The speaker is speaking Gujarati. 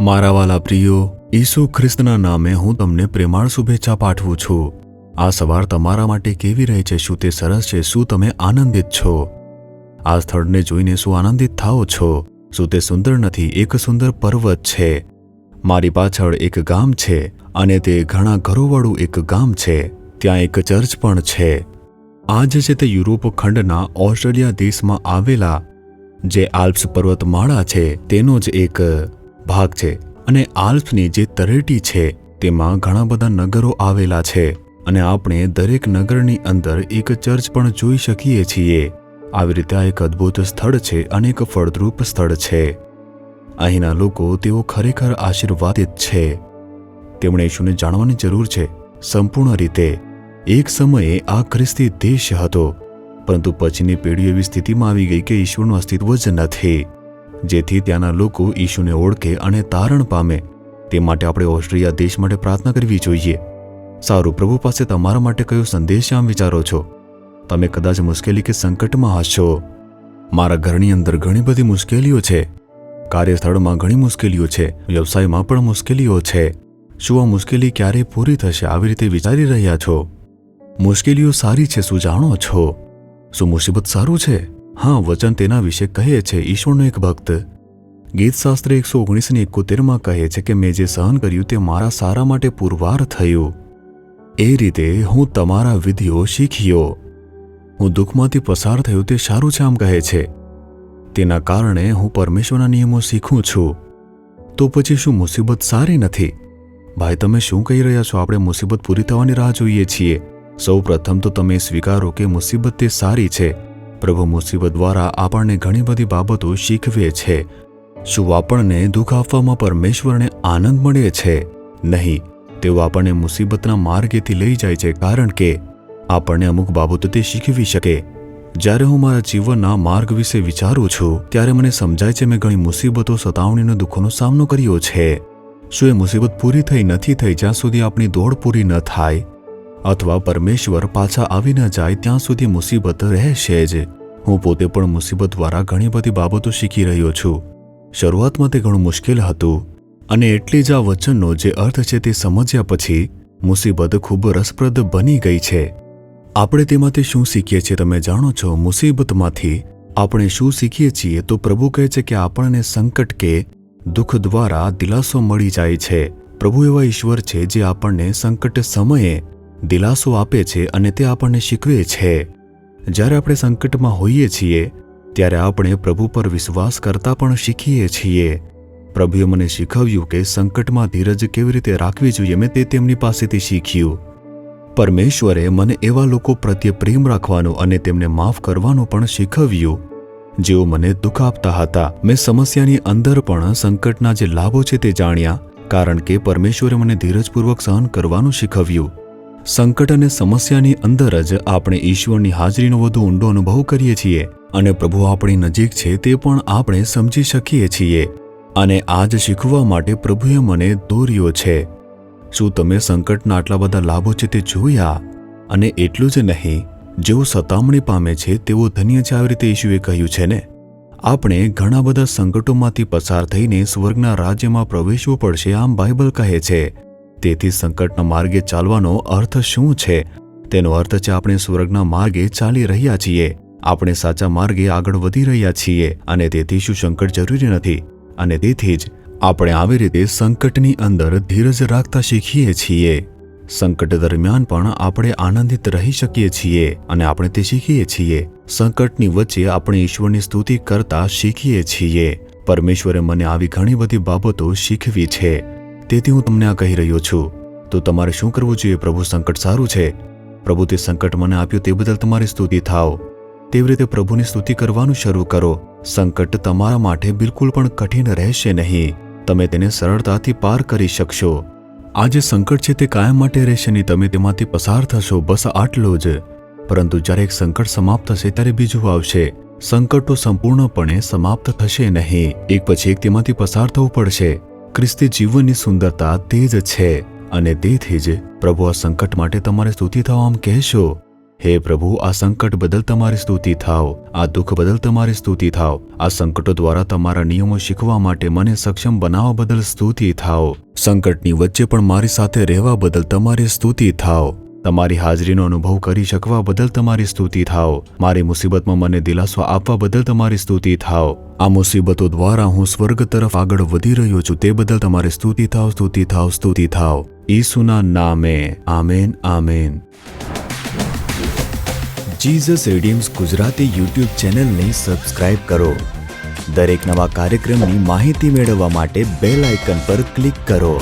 મારા વાલા પ્રિયો, ઈસુ ખ્રિસ્તના નામે હું તમને પ્રેમાળ શુભેચ્છા પાઠવું છું। આ સવાર તમારા માટે કેવી રહી છે? શું તે સરસ છે? શું તમે આનંદિત છો? આ સ્થળને જોઈને શું આનંદિત થાઓ છો? શું તે સુંદર નથી? એક સુંદર પર્વત છે। મારી પાછળ એક ગામ છે અને તે ઘણા ઘરોવાળું એક ગામ છે। ત્યાં એક ચર્ચ પણ છે। આ જે છે તે યુરોપ ખંડના ઓસ્ટ્રેલિયા દેશમાં આવેલા જે આલ્પ્સ પર્વતમાળા છે તેનો જ એક ભાગ છે। અને આલ્પ્સની જે તળેટી છે તેમાં ઘણા બધા નગરો આવેલા છે અને આપણે દરેક નગરની અંદર એક ચર્ચ પણ જોઈ શકીએ છીએ। આવી રીતે આ એક અદ્ભુત સ્થળ છે અને એક ફળદ્રુપ સ્થળ છે। અહીંના લોકો તેઓ ખરેખર આશીર્વાદિત છે। તેમણે ઈશુને જાણવાની જરૂર છે સંપૂર્ણ રીતે। એક સમયે આ ખ્રિસ્તી દેશ હતો, પરંતુ પછીની પેઢી એવી સ્થિતિમાં આવી ગઈ કે ઈશ્વરનું અસ્તિત્વ જ નથી, જેથી ત્યાંના લોકો ઈશુને ઓળખે અને તારણ પામે। તે માટે આપણે ઓસ્ટ્રેલિયા દેશ માટે પ્રાર્થના કરવી જોઈએ। સારું, પ્રભુ પાસે તમારા માટે કયો સંદેશ આમ વિચારો છો? તમે કદાચ મુશ્કેલી કે સંકટમાં હશો। મારા ઘરની અંદર ઘણી બધી મુશ્કેલીઓ છે, કાર્યસ્થળમાં ઘણી મુશ્કેલીઓ છે, વ્યવસાયમાં પણ મુશ્કેલીઓ છે। શું આ મુશ્કેલી ક્યારે પૂરી થશે? આવી રીતે વિચારી રહ્યા છો? મુશ્કેલીઓ સારી છે શું જાણો છો? શું મુસીબત સારું છે? હા, વચન તેના વિશે કહે છે। ઈશ્વરનો એક ભક્ત ગીતશાસ્ત્ર 119:71 કહે છે કે મેં જે સહન કર્યું તે મારા સારા માટે પુરવાર થયું। એ રીતે હું તમારા વિધિઓ શીખ્યો। હું દુઃખમાંથી પસાર થયો તે સારું છે આમ કહે છે। તેના કારણે હું પરમેશ્વરના નિયમો શીખું છું। તો પછી શું મુસીબત સારી નથી? ભાઈ, તમે શું કહી રહ્યા છો? આપણે મુસીબત પૂરી થવાની રાહ જોઈએ છીએ। સૌ પ્રથમ તો તમે સ્વીકારો કે મુસીબત તે સારી છે। પ્રભુ મુસીબત દ્વારા આપણને ઘણી બધી બાબતો શીખવે છે। શું આપણને દુઃખ આપવામાં પરમેશ્વરને આનંદ મળે છે? નહીં, તેઓ આપણને મુસીબતના માર્ગેથી લઈ જાય છે કારણ કે આપણને અમુક બાબતો તે શીખવી શકે। જ્યારે હું મારા જીવનના માર્ગ વિશે વિચારું છું ત્યારે મને સમજાય છે મેં ઘણી મુસીબતો, સતાવણી અને દુઃખોનો સામનો કર્યો છે। શું એ મુસીબત પૂરી થઈ નથી થઈ જ્યાં સુધી આપણી દોડ પૂરી ન થાય અથવા પરમેશ્વર પાછા આવી ન જાય ત્યાં સુધી મુસીબત રહેશે જ। હું પોતે પણ મુસીબત દ્વારા ઘણી બધી બાબતો શીખી રહ્યો છું। શરૂઆતમાં તે ઘણું મુશ્કેલ હતું અને એટલે જ આ વચનનો જે અર્થ છે તે સમજ્યા પછી મુસીબત ખૂબ રસપ્રદ બની ગઈ છે। આપણે તેમાંથી શું શીખીએ છીએ તમે જાણો છો? મુસીબતમાંથી આપણે શું શીખીએ છીએ? તો પ્રભુ કહે છે કે આપણને સંકટ કે દુઃખ દ્વારા દિલાસો મળી જાય છે। પ્રભુ એવા ઈશ્વર છે જે આપણને સંકટ સમયે દિલાસો આપે છે અને તે આપણને શીખવે છે। જ્યારે આપણે સંકટમાં હોઈએ છીએ ત્યારે આપણે પ્રભુ પર વિશ્વાસ કરતા પણ શીખીએ છીએ। પ્રભુએ મને શીખવ્યું કે સંકટમાં ધીરજ કેવી રીતે રાખવી જોઈએ। મેં તે તેમની પાસેથી શીખ્યું। પરમેશ્વરે મને એવા લોકો પ્રત્યે પ્રેમ રાખવાનું અને તેમને માફ કરવાનું પણ શીખવ્યું જેઓ મને દુઃખ આપતા હતા। મેં સમસ્યાની અંદર પણ સંકટના જે લાભો છે તે જાણ્યા કારણ કે પરમેશ્વરે મને ધીરજપૂર્વક સહન કરવાનું શીખવ્યું। સંકટ અને સમસ્યાની અંદર જ આપણે ઈશ્વરની હાજરીનો વધુ ઊંડો અનુભવ કરીએ છીએ અને પ્રભુ આપણી નજીક છે તે પણ આપણે સમજી શકીએ છીએ અને આ જ શીખવા માટે પ્રભુએ મને દોર્યો છે। શું તમે સંકટના આટલા બધા લાભો છે તે જોયા? અને એટલું જ નહીં, જેઓ સતામણી પામે છે તેઓ ધન્ય છે, આવી રીતે ઈશુએ કહ્યું છે ને। આપણે ઘણા બધા સંકટોમાંથી પસાર થઈને સ્વર્ગના રાજ્યમાં પ્રવેશવું પડશે આમ બાઇબલ કહે છે। તેથી સંકટના માર્ગે ચાલવાનો અર્થ શું છે? તેનો અર્થ છે આપણે સ્વર્ગના માર્ગે ચાલી રહ્યા છીએ, આપણે સાચા માર્ગે આગળ વધી રહ્યા છીએ અને તેથી શું સંકટ જરૂરી નથી અને તેથી જ આપણે આવી રીતે સંકટની અંદર ધીરજ રાખતા શીખીએ છીએ। સંકટ દરમિયાન પણ આપણે આનંદિત રહી શકીએ છીએ અને આપણે તે શીખીએ છીએ। સંકટની વચ્ચે આપણે ઈશ્વરની સ્તુતિ કરતા શીખીએ છીએ। પરમેશ્વરે મને આવી ઘણી બધી બાબતો શીખવી છે, તેથી હું તમને આ કહી રહ્યો છું। તો તમારે શું કરવું જોઈએ? પ્રભુ, સંકટ સારું છે, પ્રભુ તે સંકટ મને આપ્યું તે બદલ તમારી સ્તુતિ થાઓ। તેવી રીતે પ્રભુની સ્તુતિ કરવાનું શરૂ કરો। સંકટ તમારા માટે બિલકુલ પણ કઠિન રહેશે નહીં, તમે તેને સરળતાથી પાર કરી શકશો। આ જે સંકટ છે તે કાયમ માટે રહેશે નહીં, તમે તેમાંથી પસાર થશો, બસ આટલું જ। પરંતુ જ્યારે એક સંકટ સમાપ્ત થશે ત્યારે બીજું આવશે। સંકટો સંપૂર્ણપણે સમાપ્ત થશે નહીં, એક પછી એક તેમાંથી પસાર થવું પડશે। ખ્રિસ્તી જીવનની સુંદરતા તે જ છે અને તેથી જ પ્રભુ આ સંકટ માટે તમારે સ્તુતિ થવા આમ કહેશો હે પ્રભુ, આ સંકટ બદલ તમારી સ્તુતિ થાવ, આ દુઃખ બદલ તમારી સ્તુતિ થાવ, આ સંકટો દ્વારા તમારા નિયમો શીખવા માટે મને સક્ષમ બનાવવા બદલ સ્તુતિ થાવ, સંકટની વચ્ચે પણ મારી સાથે રહેવા બદલ તમારી સ્તુતિ થાવ, તમારી હાજરીનો અનુભવ કરી શકવા બદલ તમારી સ્તુતિ થાવ, મારી મુસીબતમાં મને દિલાસો આપવા બદલ તમારી સ્તુતિ થાવ, આ મુસીબતો દ્વારા હું સ્વર્ગ તરફ આગળ વધી રહ્યો છું તે બદલ તમારી સ્તુતિ થાવ, સ્તુતિ થાવ, સ્તુતિ થાવ, ઈસુના નામે, amen, amen. Jesus redeems Gujarati YouTube ચેનલને સબસ્ક્રાઇબ કરો. દરેક નવા કાર્યક્રમની માહિતી મેળવવા માટે બેલ આઇકન પર ક્લિક કરો.